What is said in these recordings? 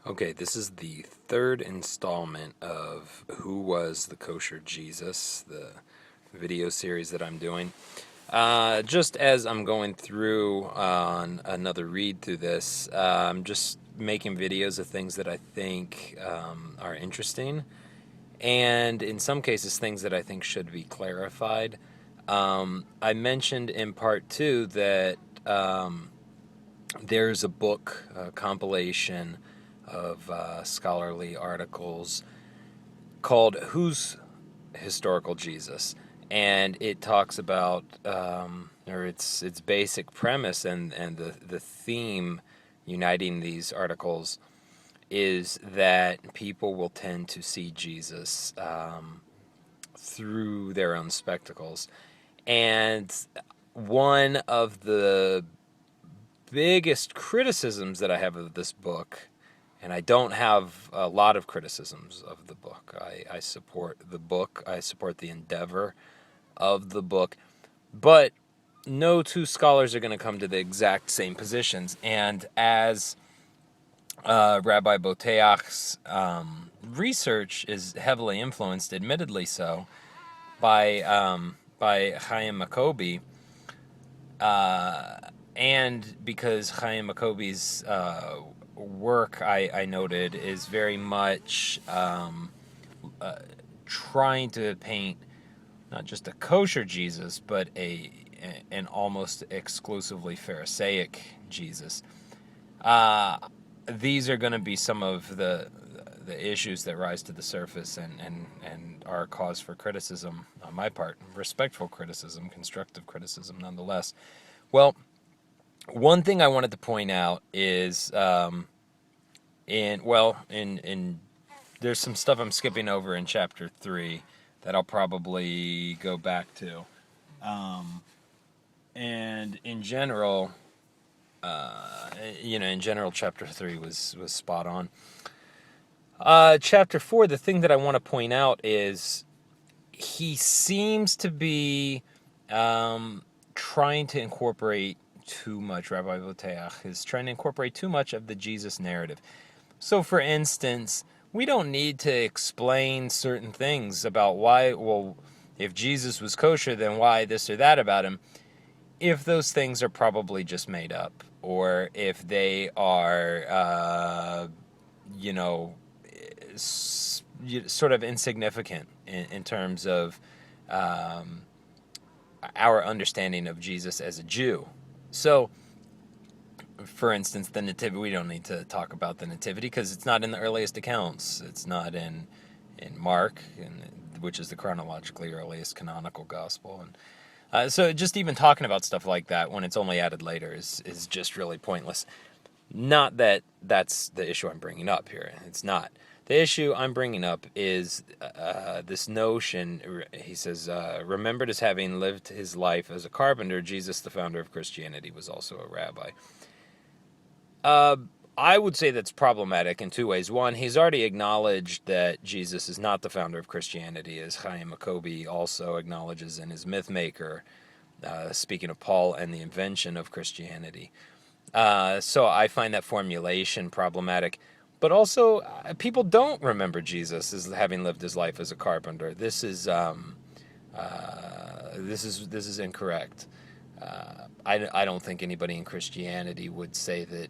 Okay, this is the third installment of Who Was the Kosher Jesus, the video series that I'm doing. Just as I'm going through on another read through this, I'm just making videos of things that I think are interesting, and in some cases, things that I think should be clarified. I mentioned in part two that there's a book, a compilation of scholarly articles called Who's Historical Jesus? And it talks about, or its basic premise and the theme uniting these articles is that people will tend to see Jesus through their own spectacles. And one of the biggest criticisms that I have of this book, and I don't have a lot of criticisms of the book. I support the book. I support the endeavor of the book. But no two scholars are going to come to the exact same positions. And as Rabbi Boteach's research is heavily influenced, admittedly so, by Hyam Maccoby, and because Hyam Maccoby's work, I noted, is very much trying to paint not just a kosher Jesus, but an almost exclusively Pharisaic Jesus. These are going to be some of the issues that rise to the surface and are cause for criticism on my part. Respectful criticism, constructive criticism nonetheless. Well, one thing I wanted to point out is there's some stuff I'm skipping over in chapter 3 that I'll probably go back to. And in general, chapter 3 was spot on. Chapter 4, the thing that I want to point out is he seems to be trying to incorporate too much. Rabbi Boteach is trying to incorporate too much of the Jesus narrative. So, for instance, we don't need to explain certain things about why, well, if Jesus was kosher, then why this or that about him, if those things are probably just made up, or if they are, sort of insignificant in terms of our understanding of Jesus as a Jew. So, for instance, the Nativity, we don't need to talk about the Nativity because it's not in the earliest accounts. It's not in Mark, which is the chronologically earliest canonical gospel. And so just even talking about stuff like that when it's only added later is just really pointless. Not that that's the issue I'm bringing up here. It's not. The issue I'm bringing up is this notion, he says, remembered as having lived his life as a carpenter, Jesus, the founder of Christianity, was also a rabbi. I would say that's problematic in two ways. One, he's already acknowledged that Jesus is not the founder of Christianity, as Hyam Maccoby also acknowledges in his Mythmaker, speaking of Paul and the invention of Christianity. So I find that formulation problematic. But also, people don't remember Jesus as having lived his life as a carpenter. This is incorrect. I don't think anybody in Christianity would say that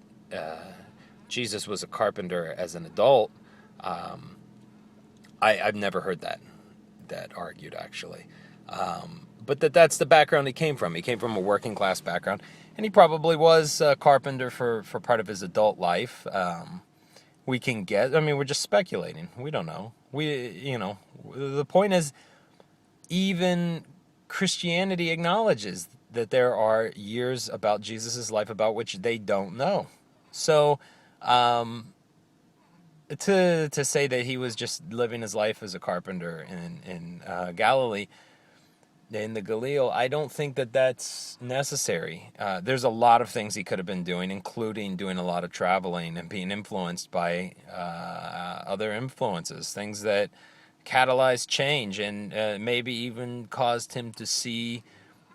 Jesus was a carpenter as an adult. I've never heard that argued, actually. But that's the background he came from. He came from a working class background, and he probably was a carpenter for part of his adult life. We can guess. I mean, we're just speculating. We don't know. The point is, even Christianity acknowledges that there are years about Jesus' life about which they don't know. So, to say that he was just living his life as a carpenter in Galilee, in the Galil, I don't think that that's necessary. There's a lot of things he could have been doing, including doing a lot of traveling and being influenced by other influences, things that catalyzed change and maybe even caused him to see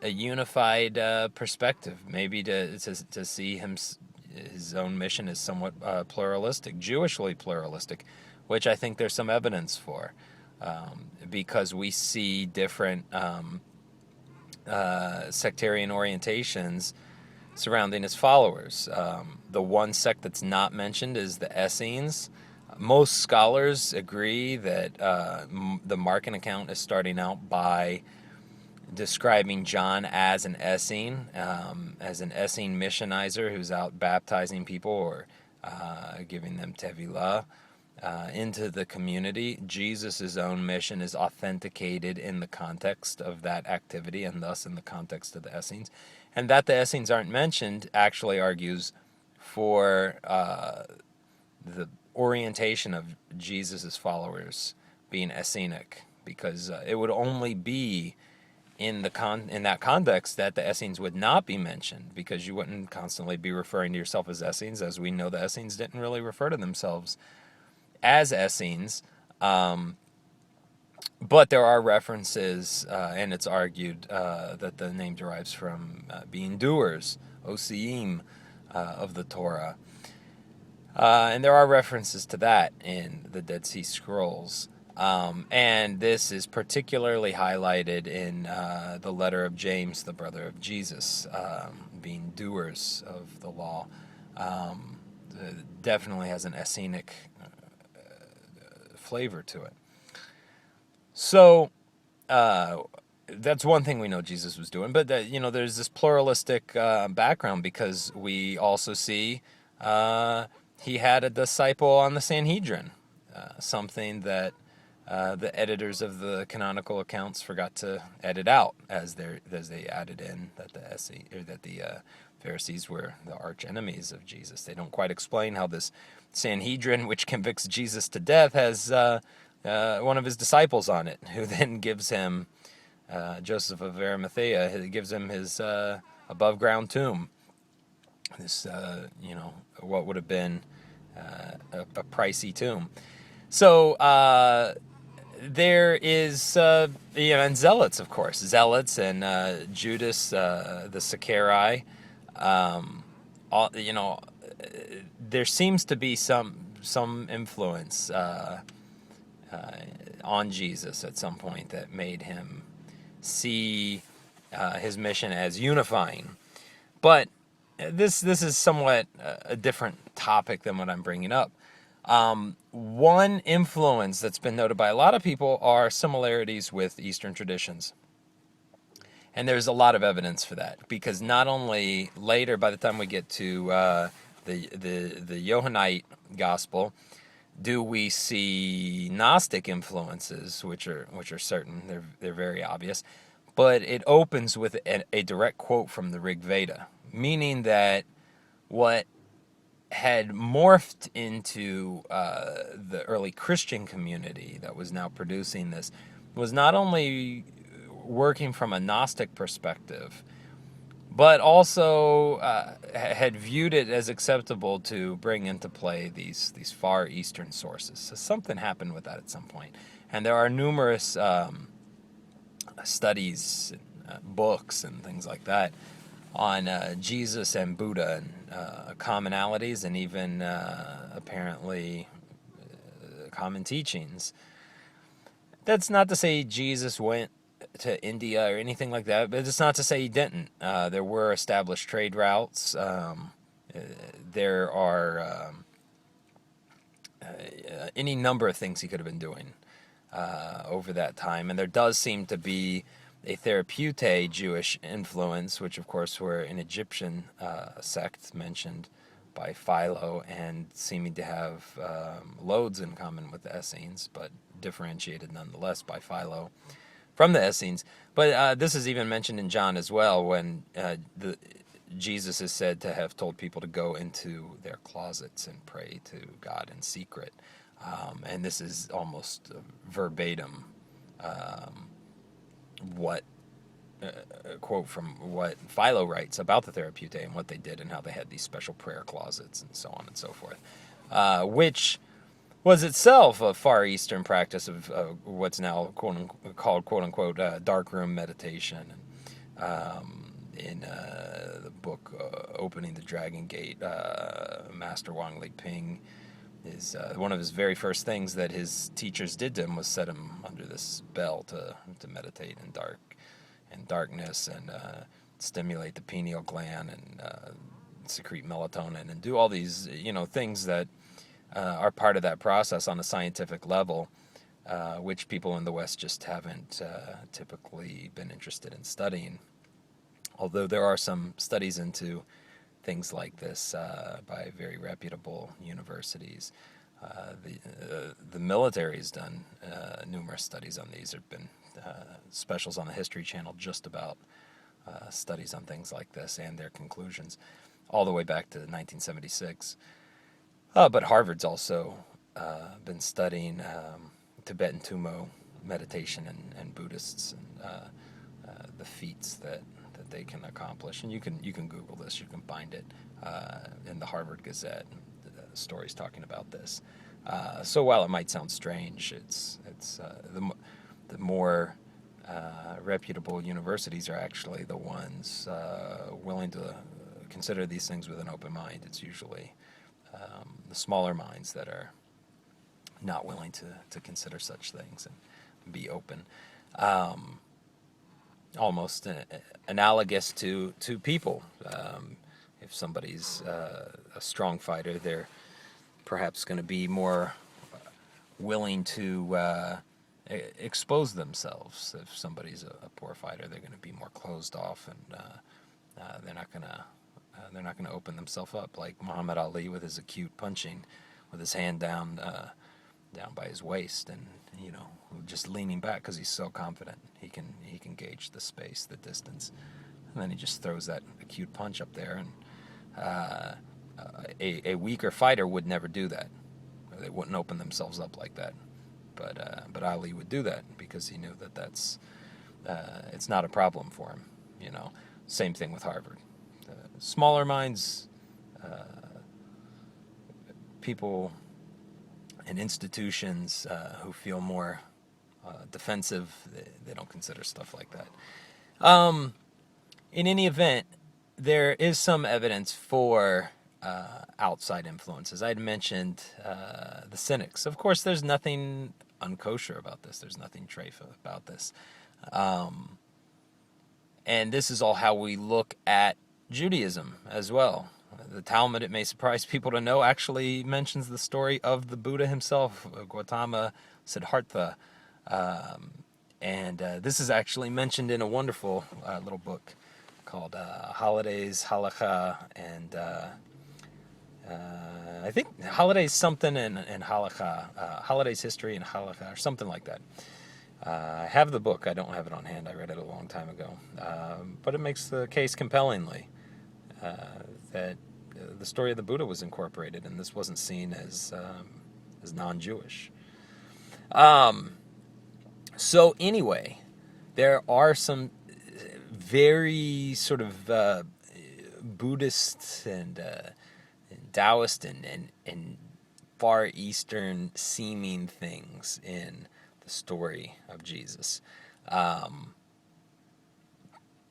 a unified perspective, maybe to see him his own mission is somewhat pluralistic, Jewishly pluralistic, which I think there's some evidence for, because we see different sectarian orientations surrounding his followers. The one sect that's not mentioned is the Essenes. Most scholars agree that the Markan account is starting out by describing John as an Essene missionizer who's out baptizing people or giving them tevilah into the community. Jesus' own mission is authenticated in the context of that activity and thus in the context of the Essenes. And that the Essenes aren't mentioned actually argues for the orientation of Jesus' followers being Essenic, because it would only be in that context that the Essenes would not be mentioned, because you wouldn't constantly be referring to yourself as Essenes. As we know, the Essenes didn't really refer to themselves as Essenes, but there are references, and it's argued that the name derives from being doers, Osiim, of the Torah. And there are references to that in the Dead Sea Scrolls. And this is particularly highlighted in the letter of James, the brother of Jesus, being doers of the law. Definitely has an Essenic flavor to it. So that's one thing we know Jesus was doing. But there's this pluralistic background, because we also see he had a disciple on the Sanhedrin, something that the editors of the canonical accounts forgot to edit out, as they added in that the Pharisees were the arch enemies of Jesus. They don't quite explain how this Sanhedrin, which convicts Jesus to death, has one of his disciples on it, who then gives him Joseph of Arimathea. Gives him his above ground tomb. This what would have been a pricey tomb. So there is, and zealots, of course. Zealots and Judas, the Sicarii. There seems to be some influence on Jesus at some point that made him see his mission as unifying. But this is somewhat a different topic than what I'm bringing up. One influence that's been noted by a lot of people are similarities with Eastern traditions. And there's a lot of evidence for that, because not only later, by the time we get to the Johannite gospel, do we see Gnostic influences, which are certain, they're very obvious, but it opens with a direct quote from the Rig Veda, meaning that what had morphed into the early Christian community that was now producing this was not only working from a Gnostic perspective, but also had viewed it as acceptable to bring into play these far Eastern sources. So something happened with that at some point. And there are numerous studies, books, and things like that on Jesus and Buddha and commonalities and even apparently common teachings. That's not to say Jesus went to India or anything like that, but it's not to say he didn't. There were established trade routes. There are any number of things he could have been doing over that time, and there does seem to be a Therapeutae Jewish influence, which of course were an Egyptian sect mentioned by Philo and seeming to have loads in common with the Essenes, but differentiated nonetheless by Philo from the Essenes. But this is even mentioned in John as well, when Jesus is said to have told people to go into their closets and pray to God in secret. And this is almost verbatim quote from what Philo writes about the Therapeutae and what they did and how they had these special prayer closets and so on and so forth, which was itself a Far Eastern practice of what's now called, quote-unquote, darkroom meditation. in the book Opening the Dragon Gate, Master Wang Liping is one of his very first things that his teachers did to him was set him under this bell to meditate in darkness and stimulate the pineal gland and secrete melatonin and do all these things that are part of that process on a scientific level, which people in the West just haven't typically been interested in studying. Although there are some studies into things like this by very reputable universities. The military's done numerous studies on these. There have been specials on the History Channel just about studies on things like this and their conclusions, all the way back to 1976. But Harvard's also been studying Tibetan Tumo meditation and Buddhists and the feats that they can accomplish. And you can Google this. You can find it in the Harvard Gazette. Stories talking about this. So while it might sound strange, it's the more reputable universities are actually the ones willing to consider these things with an open mind. It's usually the smaller minds that are not willing to consider such things and be open. Almost analogous to people. If somebody's a strong fighter, they're perhaps going to be more willing to expose themselves. If somebody's a poor fighter, they're going to be more closed off, and they're not going to open themselves up, like Muhammad Ali with his acute punching, with his hand down by his waist, and just leaning back because he's so confident he can gauge the space, the distance, and then he just throws that acute punch up there. And a weaker fighter would never do that. They wouldn't open themselves up like that. But Ali would do that because he knew that's it's not a problem for him. Same thing with Harvard. Smaller minds, people and institutions who feel more defensive, they don't consider stuff like that. In any event, there is some evidence for outside influences. I had mentioned the cynics. Of course, there's nothing unkosher about this. There's nothing treif about this. And this is all how we look at Judaism as well. The Talmud, it may surprise people to know, actually mentions the story of the Buddha himself, Gautama Siddhartha. And this is actually mentioned in a wonderful little book called Holidays, Halakha, and I think Holidays something and Halakha, Holidays History and Halakha, or something like that. I have the book. I don't have it on hand. I read it a long time ago. But it makes the case compellingly that the story of the Buddha was incorporated, and this wasn't seen as non-Jewish. So anyway, there are some very sort of Buddhist and Taoist and Far Eastern seeming things in the story of Jesus.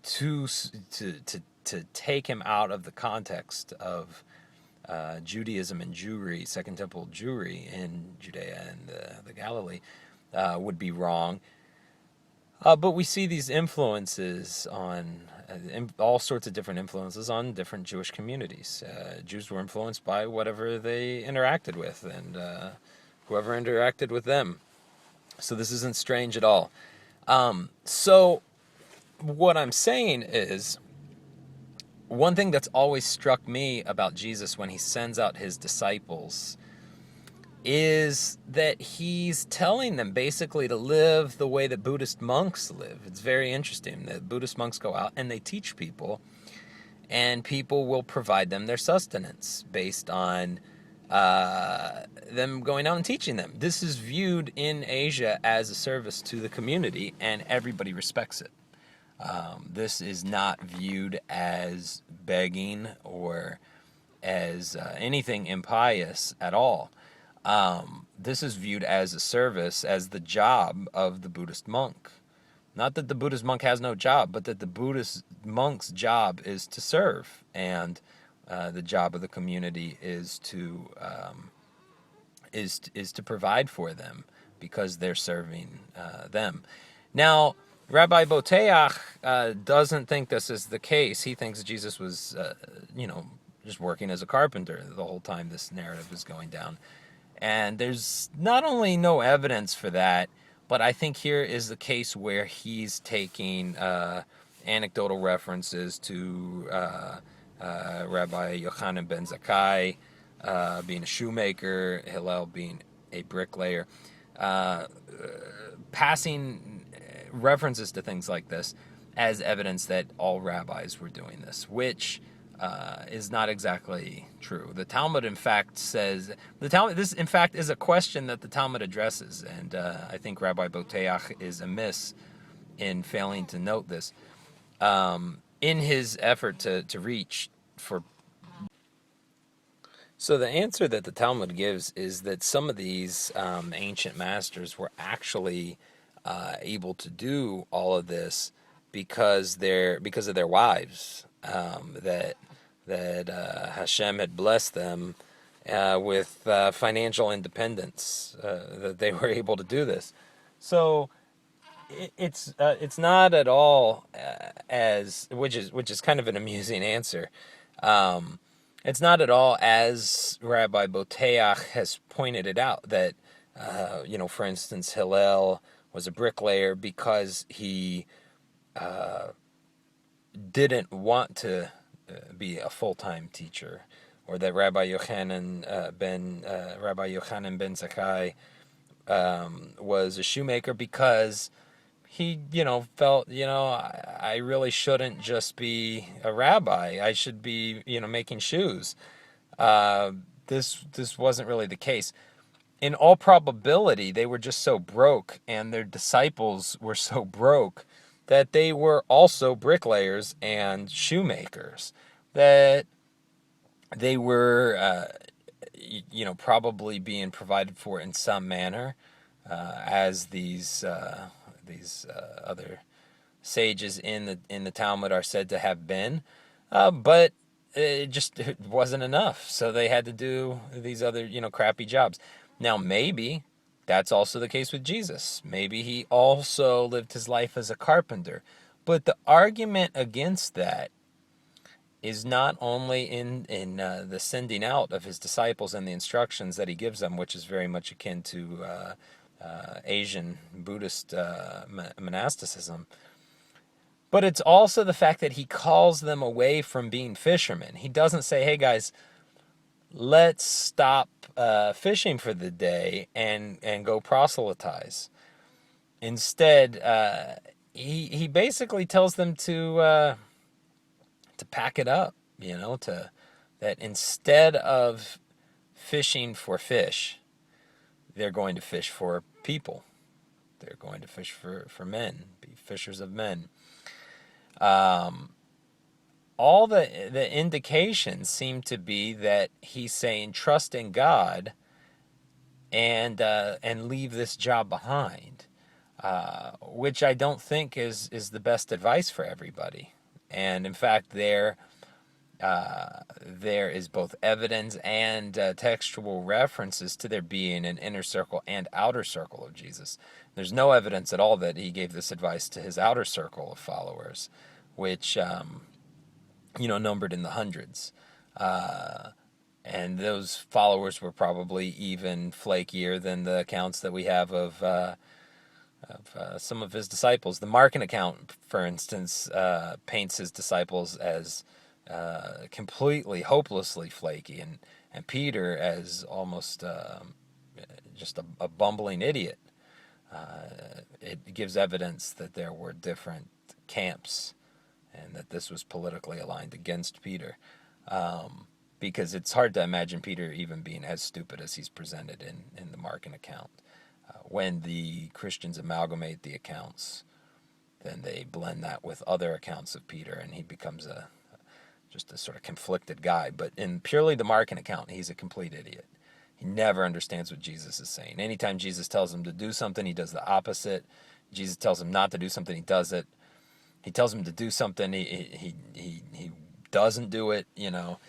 To take him out of the context of Judaism and Jewry, Second Temple Jewry in Judea and the Galilee, would be wrong. But we see these influences on all sorts of different influences on different Jewish communities. Jews were influenced by whatever they interacted with and whoever interacted with them. So this isn't strange at all. So what I'm saying is, one thing that's always struck me about Jesus when he sends out his disciples is that he's telling them basically to live the way that Buddhist monks live. It's very interesting that Buddhist monks go out and they teach people, and people will provide them their sustenance based on them going out and teaching them. This is viewed in Asia as a service to the community, and everybody respects it. This is not viewed as begging or as anything impious at all. This is viewed as a service, as the job of the Buddhist monk. Not that the Buddhist monk has no job, but that the Buddhist monk's job is to serve, and the job of the community is to provide for them because they're serving them. Now, Rabbi Boteach doesn't think this is the case. He thinks Jesus was, just working as a carpenter the whole time this narrative is going down. And there's not only no evidence for that, but I think here is the case where he's taking anecdotal references to Rabbi Yochanan ben Zakkai being a shoemaker, Hillel being a bricklayer, passing references to things like this as evidence that all rabbis were doing this, which is not exactly true. The Talmud, in fact, says this, in fact, is a question that the Talmud addresses, and I think Rabbi Boteach is amiss in failing to note this in his effort to reach for. So the answer that the Talmud gives is that some of these ancient masters were actually able to do all of this because of their wives. That Hashem had blessed them with financial independence, that they were able to do this. So it's not at all which is kind of an amusing answer. It's not at all as Rabbi Boteach has pointed it out that for instance, Hillel was a bricklayer because he didn't want to be a full-time teacher, or that Rabbi Yochanan ben Zakkai was a shoemaker because he, felt, I really shouldn't just be a rabbi. I should be, making shoes. This wasn't really the case. In all probability, they were just so broke, and their disciples were so broke that they were also bricklayers and shoemakers, that they were, probably being provided for in some manner, as these other sages in the Talmud are said to have been, but it wasn't enough, so they had to do these other crappy jobs. Now maybe that's also the case with Jesus. Maybe he also lived his life as a carpenter. But the argument against that is not only in the sending out of his disciples and the instructions that he gives them, which is very much akin to Asian Buddhist monasticism, but it's also the fact that he calls them away from being fishermen. He doesn't say, hey guys, let's stop fishing for the day and go proselytize. Instead, he basically tells them to pack it up, that instead of fishing for fish, they're going to fish for people. They're going to fish for men, be fishers of men. All the indications seem to be that he's saying trust in God and leave this job behind, which I don't think is the best advice for everybody. And in fact, there is both evidence and textual references to there being an inner circle and outer circle of Jesus. There's no evidence at all that he gave this advice to his outer circle of followers, which numbered in the hundreds. And those followers were probably even flakier than the accounts that we have of some of his disciples. The Markan account, for instance, paints his disciples as completely, hopelessly flaky, and Peter as almost just a bumbling idiot. It gives evidence that there were different camps, and that this was politically aligned against Peter, because it's hard to imagine Peter even being as stupid as he's presented in the Markan account. When the Christians amalgamate the accounts, then they blend that with other accounts of Peter, and he becomes just a sort of conflicted guy. But in purely the Markan account, he's a complete idiot. He never understands what Jesus is saying. Anytime Jesus tells him to do something, he does the opposite. Jesus tells him not to do something, he does it. He tells him to do something, he doesn't do it, you know.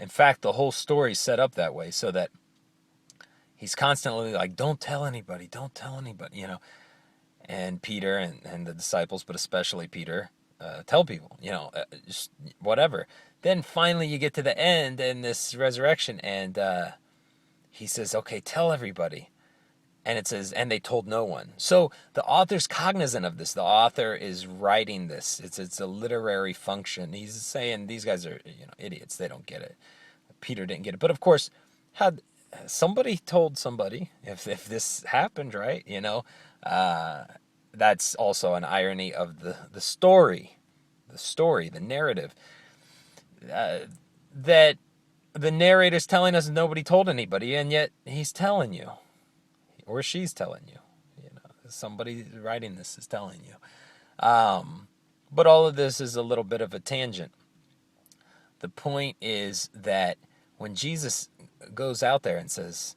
In fact, the whole story's set up that way so that he's constantly like, don't tell anybody, you know. And Peter and the disciples, but especially Peter, tell people, you know, just whatever. Then finally you get to the end and this resurrection, and he says, okay, tell everybody. And it says, and they told no one. So the author's cognizant of this. The author is writing this. It's a literary function. He's saying these guys are, you know, idiots. They don't get it. Peter didn't get it. But of course, had somebody told somebody, if this happened, right? You know, that's also an irony of the story, the narrative. That the narrator's telling us nobody told anybody, and yet he's telling you. Or she's telling you, you know, somebody writing this is telling you. But all of this is a little bit of a tangent. The point is that when Jesus goes out there and says,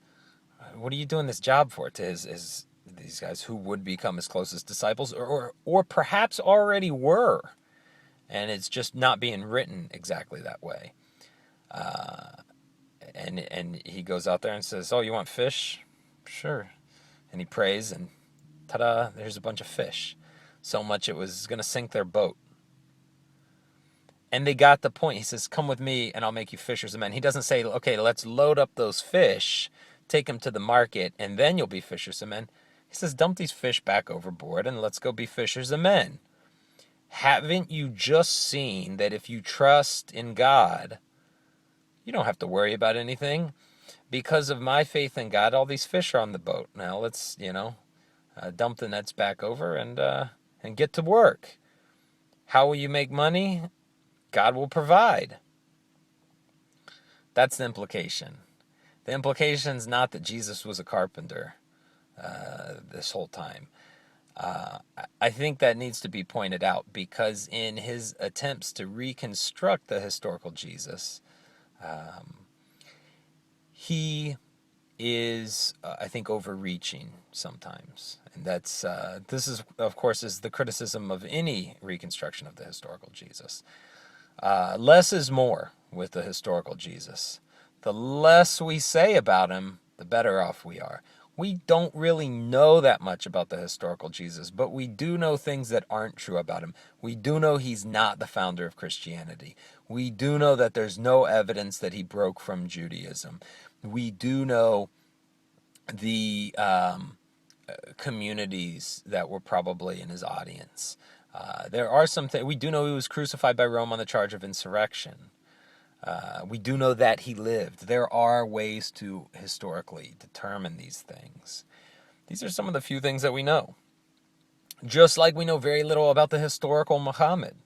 what are you doing this job for, to his these guys who would become his closest disciples, or perhaps already were, and it's just not being written exactly that way. And he goes out there and says, oh, you want fish? Sure. And he prays, and ta-da, there's a bunch of fish. So much it was going to sink their boat. And they got the point. He says, come with me and I'll make you fishers of men. He doesn't say, okay, let's load up those fish, take them to the market, and then you'll be fishers of men. He says, dump these fish back overboard and let's go be fishers of men. Haven't you just seen that if you trust in God, you don't have to worry about anything? Because of my faith in God, all these fish are on the boat. Now let's, you know, dump the nets back over and get to work. How will you make money? God will provide. That's the implication. The implication is not that Jesus was a carpenter this whole time. I think that needs to be pointed out because in his attempts to reconstruct the historical Jesus, he is, I think, overreaching sometimes. And that's this is, of course, is the criticism of any reconstruction of the historical Jesus. Less is more with the historical Jesus. The less we say about him, the better off we are. We don't really know that much about the historical Jesus, but we do know things that aren't true about him. We do know he's not the founder of Christianity. We do know that there's no evidence that he broke from Judaism. We do know the communities that were probably in his audience. There are some things. We do know he was crucified by Rome on the charge of insurrection. We do know that he lived. There are ways to historically determine these things. These are some of the few things that we know. Just like we know very little about the historical Muhammad.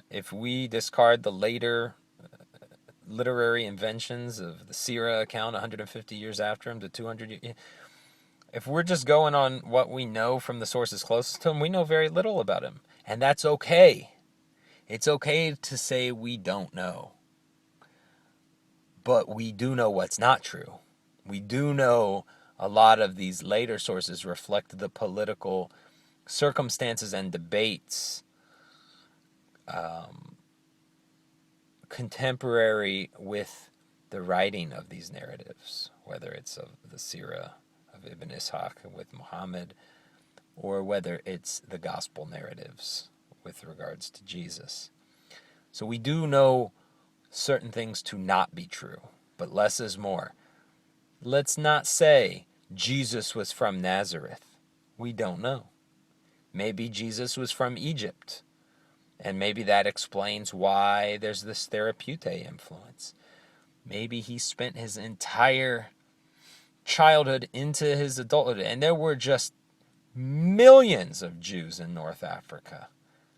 If we discard the later literary inventions of the Sirah account 150 years after him to 200 years, if we're just going on what we know from the sources closest to him, we know very little about him. And that's okay. It's okay to say we don't know. But we do know what's not true. We do know a lot of these later sources reflect the political circumstances and debates contemporary with the writing of these narratives, whether it's of the Sirah of Ibn Ishaq with Muhammad, or whether it's the gospel narratives with regards to Jesus. So we do know certain things to not be true, but less is more. Let's not say Jesus was from Nazareth. We don't know. Maybe Jesus was from Egypt, and maybe that explains why there's this therapeutic influence. Maybe he spent his entire childhood into his adulthood, and there were just millions of Jews in North Africa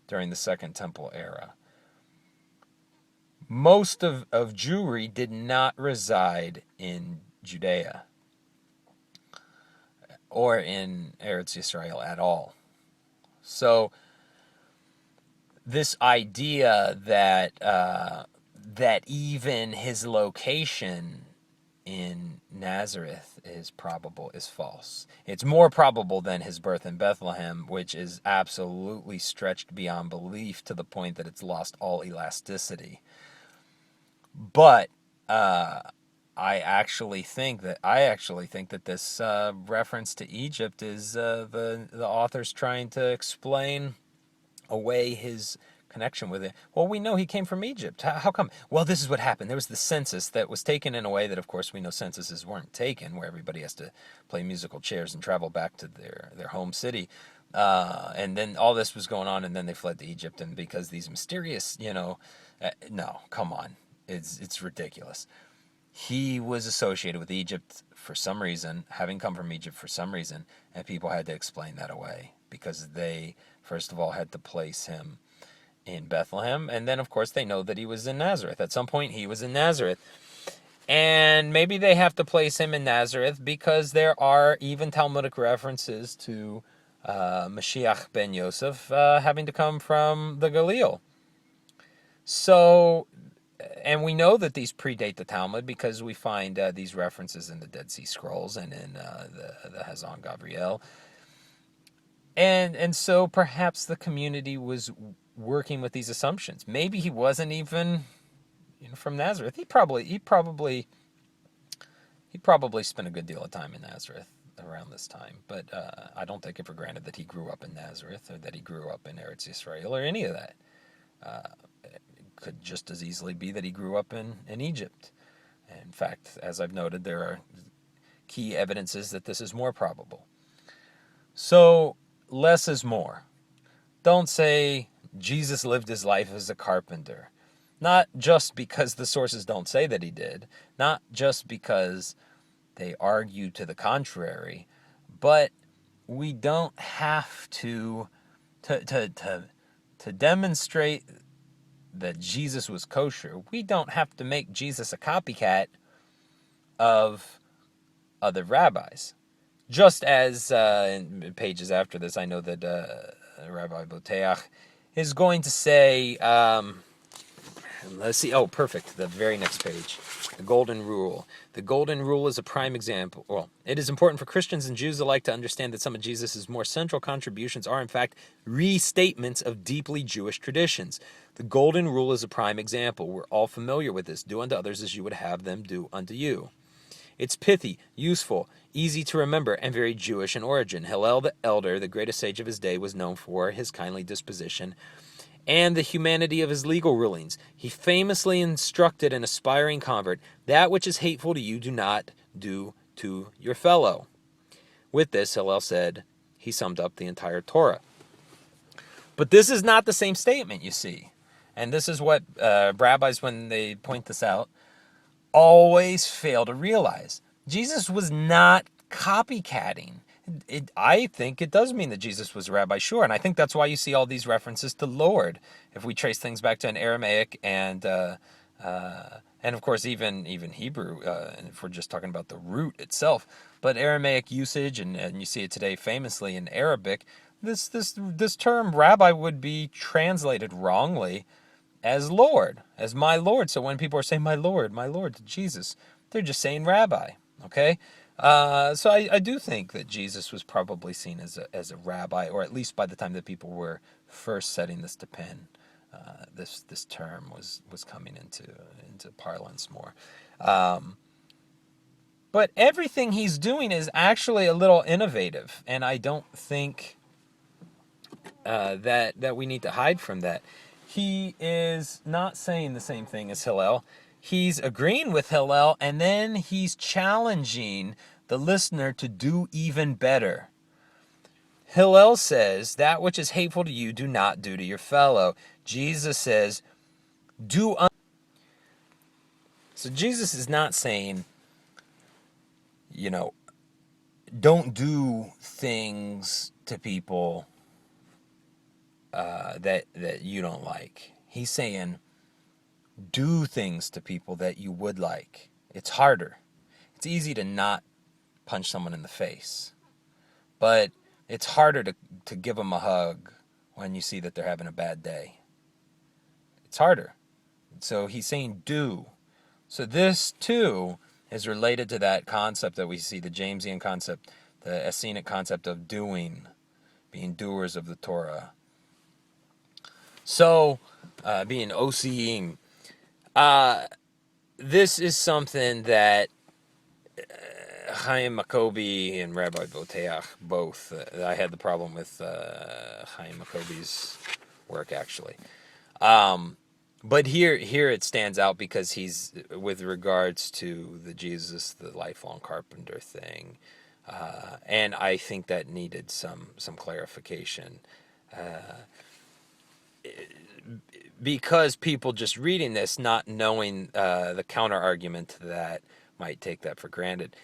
during the Second Temple era. Most of Jewry did not reside in Judea or in Eretz Yisrael at all. So this idea that even his location in Nazareth is probable is false. It's more probable than his birth in Bethlehem, which is absolutely stretched beyond belief to the point that it's lost all elasticity. But I actually think that this reference to Egypt is the author's trying to explain away his connection with it. Well, we know he came from Egypt. How come? Well, this is what happened. There was the census that was taken in a way that, of course, we know censuses weren't taken, where everybody has to play musical chairs and travel back to their home city. And then all this was going on, and then they fled to Egypt, and because these mysterious, no, come on. It's ridiculous. He was associated with Egypt for some reason, having come from Egypt for some reason, and people had to explain that away because they, first of all, had to place him in Bethlehem, and then, of course, they know that he was in Nazareth. At some point, he was in Nazareth. And maybe they have to place him in Nazareth because there are even Talmudic references to Mashiach ben Yosef having to come from the Galil. So, and we know that these predate the Talmud because we find these references in the Dead Sea Scrolls and in the Hazon Gabriel. And so perhaps the community was working with these assumptions. Maybe he wasn't even from Nazareth. He probably spent a good deal of time in Nazareth around this time. But I don't take it for granted that he grew up in Nazareth or that he grew up in Eretz Yisrael or any of that. It could just as easily be that he grew up in Egypt. In fact, as I've noted, there are key evidences that this is more probable. So less is more. Don't say Jesus lived his life as a carpenter. Not just because the sources don't say that he did, not just because they argue to the contrary, but we don't have to demonstrate that Jesus was kosher. We don't have to make Jesus a copycat of other rabbis. Just as in pages after this, I know that Rabbi Boteach is going to say, let's see, oh, perfect, the very next page, the Golden Rule. The Golden Rule is a prime example. Well, it is important for Christians and Jews alike to understand that some of Jesus' more central contributions are, in fact, restatements of deeply Jewish traditions. The Golden Rule is a prime example. We're all familiar with this. Do unto others as you would have them do unto you. It's pithy, useful, easy to remember, and very Jewish in origin. Hillel the Elder, the greatest sage of his day, was known for his kindly disposition and the humanity of his legal rulings. He famously instructed an aspiring convert, that which is hateful to you, do not do to your fellow. With this, Hillel said, he summed up the entire Torah. But this is not the same statement, you see. And this is what rabbis, when they point this out, always fail to realize. Jesus was not copycatting. I think it does mean that Jesus was a rabbi, sure, and I think that's why you see all these references to Lord. If we trace things back to an Aramaic and of course even Hebrew, if we're just talking about the root itself, but Aramaic usage, and you see it today famously in Arabic, this term rabbi would be translated wrongly as Lord, as my Lord. So when people are saying my Lord to Jesus, they're just saying rabbi, okay? So I do think that Jesus was probably seen as a rabbi, or at least by the time that people were first setting this to pen, this term was coming into parlance more. But everything he's doing is actually a little innovative, and I don't think that we need to hide from that. He is not saying the same thing as Hillel. He's agreeing with Hillel, and then he's challenging the listener to do even better. Hillel says, that which is hateful to you, do not do to your fellow. Jesus says, So Jesus is not saying, don't do things to people that you don't like. He's saying, do things to people that you would like. It's harder. It's easy to not punch someone in the face, but it's harder to give them a hug when you see that they're having a bad day. It's harder. So he's saying do. So this too is related to that concept that we see, the Jamesian concept, the Essenic concept of doing, being doers of the Torah. So, being OCing. This is something that Hyam Maccoby and Rabbi Boteach both. I had the problem with Hyam Maccoby's work, actually. But here it stands out because he's, with regards to the Jesus, the lifelong carpenter thing, and I think that needed some clarification, because people just reading this, not knowing the counter argument to that, might take that for granted.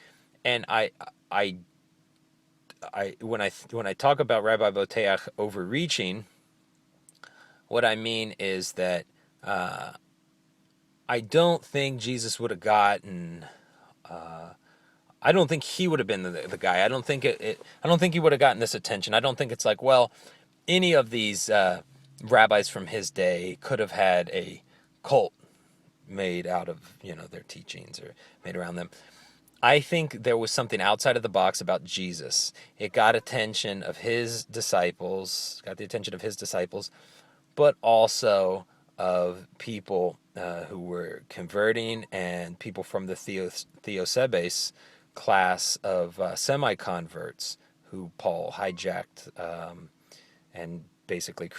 And I when I talk about Rabbi Boteach overreaching, what I mean is that I don't think Jesus would have gotten. I don't think he would have been the guy. I don't think I don't think he would have gotten this attention. I don't think it's like, well, any of these rabbis from his day could have had a cult made out of their teachings or made around them. I think there was something outside of the box about Jesus. It got attention of his disciples, but also of people who were converting, and people from the Theosebes class of semi-converts who Paul hijacked and basically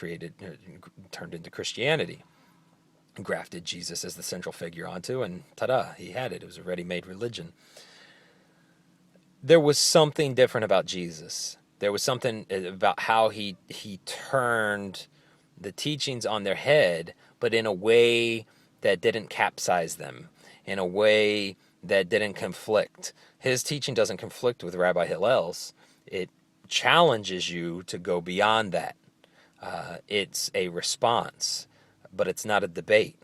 turned into Christianity, grafted Jesus as the central figure onto, and ta-da, he had it. It was a ready-made religion. There was something different about Jesus. There was something about how he turned the teachings on their head, but in a way that didn't capsize them, in a way that didn't conflict. His teaching doesn't conflict with Rabbi Hillel's. It challenges you to go beyond that. It's a response, but it's not a debate.